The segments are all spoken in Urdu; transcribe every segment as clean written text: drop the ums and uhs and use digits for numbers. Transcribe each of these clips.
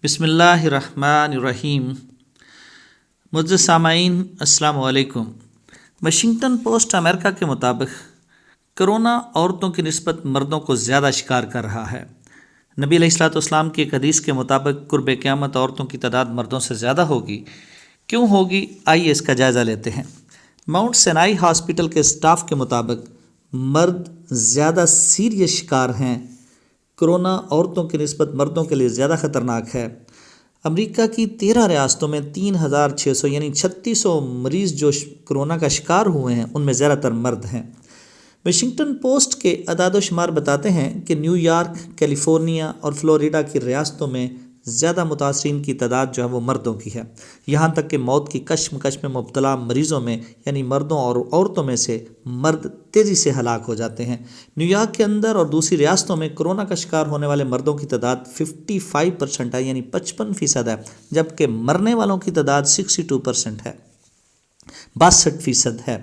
بسم اللہ الرحمن الرحیم۔ معزز سامعین السلام علیکم۔ واشنگٹن پوسٹ امریکہ کے مطابق کرونا عورتوں کی نسبت مردوں کو زیادہ شکار کر رہا ہے۔ نبی علیہ الصلوۃ والسلام کی ایک حدیث کے مطابق قرب قیامت عورتوں کی تعداد مردوں سے زیادہ ہوگی۔ کیوں ہوگی؟ آئیے اس کا جائزہ لیتے ہیں۔ ماؤنٹ سینائی ہاسپٹل کے اسٹاف کے مطابق مرد زیادہ سیریس شکار ہیں۔ کرونا عورتوں کی نسبت مردوں کے لیے زیادہ خطرناک ہے۔ امریکہ کی 13 ریاستوں میں 3600 یعنی 3600 مریض جو کرونا کا شکار ہوئے ہیں ان میں زیادہ تر مرد ہیں۔ واشنگٹن پوسٹ کے اعداد و شمار بتاتے ہیں کہ نیو یارک، کیلیفورنیا اور فلوریڈا کی ریاستوں میں زیادہ متاثرین کی تعداد جو ہے وہ مردوں کی ہے۔ یہاں تک کہ موت کی کشمکش میں مبتلا مریضوں میں یعنی مردوں اور عورتوں میں سے مرد تیزی سے ہلاک ہو جاتے ہیں۔ نیو یارک کے اندر اور دوسری ریاستوں میں کرونا کا شکار ہونے والے مردوں کی تعداد 55% ہے یعنی 55% ہے، جبکہ مرنے والوں کی تعداد 62% ہے، 62% ہے۔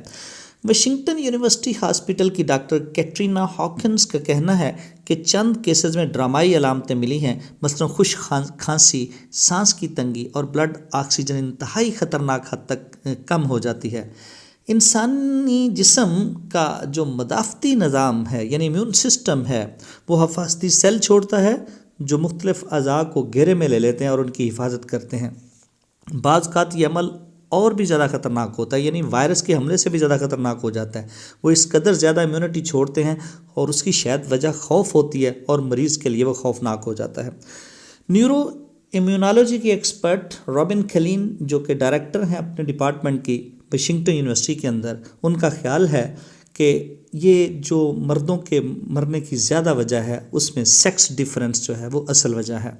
واشنگٹن یونیورسٹی ہاسپٹل کی ڈاکٹر کیٹرینا ہاکنز کا کہنا ہے کہ چند کیسز میں ڈرامائی علامتیں ملی ہیں، مثلا خشک کھانسی، سانس کی تنگی اور بلڈ آکسیجن انتہائی خطرناک حد تک کم ہو جاتی ہے۔ انسانی جسم کا جو مدافعتی نظام ہے یعنی امیون سسٹم ہے وہ حفاظتی سیل چھوڑتا ہے جو مختلف اعضاء کو گھیرے میں لے لیتے ہیں اور ان کی حفاظت کرتے ہیں۔ بعض اوقات یہ عمل اور بھی زیادہ خطرناک ہوتا ہے، یعنی وائرس کے حملے سے بھی زیادہ خطرناک ہو جاتا ہے۔ وہ اس قدر زیادہ امیونٹی چھوڑتے ہیں اور اس کی شاید وجہ خوف ہوتی ہے اور مریض کے لیے وہ خوفناک ہو جاتا ہے۔ نیورو امیونالوجی کی ایکسپرٹ رابن کلین جو کہ ڈائریکٹر ہیں اپنے ڈپارٹمنٹ کی واشنگٹن یونیورسٹی کے اندر، ان کا خیال ہے کہ یہ جو مردوں کے مرنے کی زیادہ وجہ ہے اس میں سیکس ڈیفرنس جو ہے وہ اصل وجہ ہے۔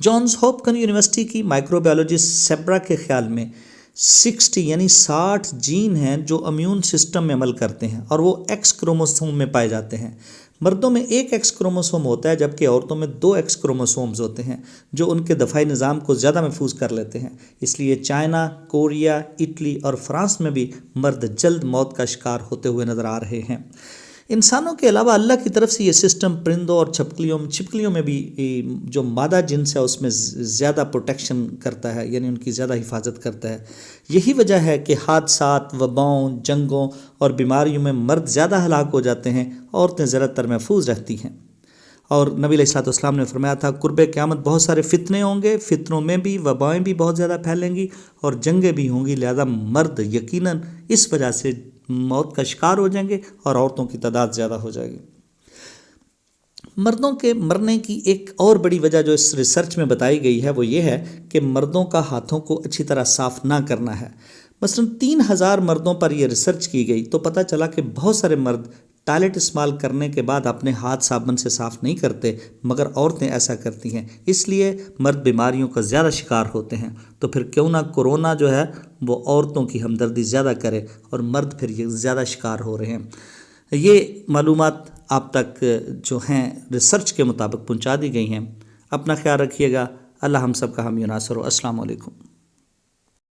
جانز ہوپکن یونیورسٹی کی مائکرو بایولوجسٹ سیبرا کے خیال میں 60 جین ہیں جو امیون سسٹم میں عمل کرتے ہیں اور وہ ایکس کروموسوم میں پائے جاتے ہیں۔ مردوں میں ایک ایکس کروموسوم ہوتا ہے جبکہ عورتوں میں 2 ایکس کروموسومز ہوتے ہیں جو ان کے دفاعی نظام کو زیادہ محفوظ کر لیتے ہیں۔ اس لیے چائنا، کوریا، اٹلی اور فرانس میں بھی مرد جلد موت کا شکار ہوتے ہوئے نظر آ رہے ہیں۔ انسانوں کے علاوہ اللہ کی طرف سے یہ سسٹم پرندوں اور چھپکلیوں میں بھی جو مادہ جنس ہے اس میں زیادہ پروٹیکشن کرتا ہے، یعنی ان کی زیادہ حفاظت کرتا ہے۔ یہی وجہ ہے کہ حادثات، وباؤں، جنگوں اور بیماریوں میں مرد زیادہ ہلاک ہو جاتے ہیں، عورتیں زیادہ تر محفوظ رہتی ہیں۔ اور نبی علیہ الصلوۃ والسلام نے فرمایا تھا قرب قیامت بہت سارے فتنے ہوں گے، فتنوں میں بھی وبائیں بھی بہت زیادہ پھیلیں گی اور جنگیں بھی ہوں گی، لہذا مرد یقیناً اس وجہ سے موت کا شکار ہو جائیں گے اور عورتوں کی تعداد زیادہ ہو جائے گی۔ مردوں کے مرنے کی ایک اور بڑی وجہ جو اس ریسرچ میں بتائی گئی ہے وہ یہ ہے کہ مردوں کا ہاتھوں کو اچھی طرح صاف نہ کرنا ہے۔ مثلا 3000 مردوں پر یہ ریسرچ کی گئی تو پتہ چلا کہ بہت سارے مرد ٹوائلٹ استعمال کرنے کے بعد اپنے ہاتھ صابن سے صاف نہیں کرتے، مگر عورتیں ایسا کرتی ہیں، اس لیے مرد بیماریوں کا زیادہ شکار ہوتے ہیں۔ تو پھر کیوں نہ کورونا جو ہے وہ عورتوں کی ہمدردی زیادہ کرے اور مرد پھر یہ زیادہ شکار ہو رہے ہیں۔ یہ معلومات آپ تک جو ہیں ریسرچ کے مطابق پہنچا دی گئی ہیں۔ اپنا خیال رکھیے گا۔ اللہ ہم سب کا حامی و ناصر ہو۔ السلام علیکم۔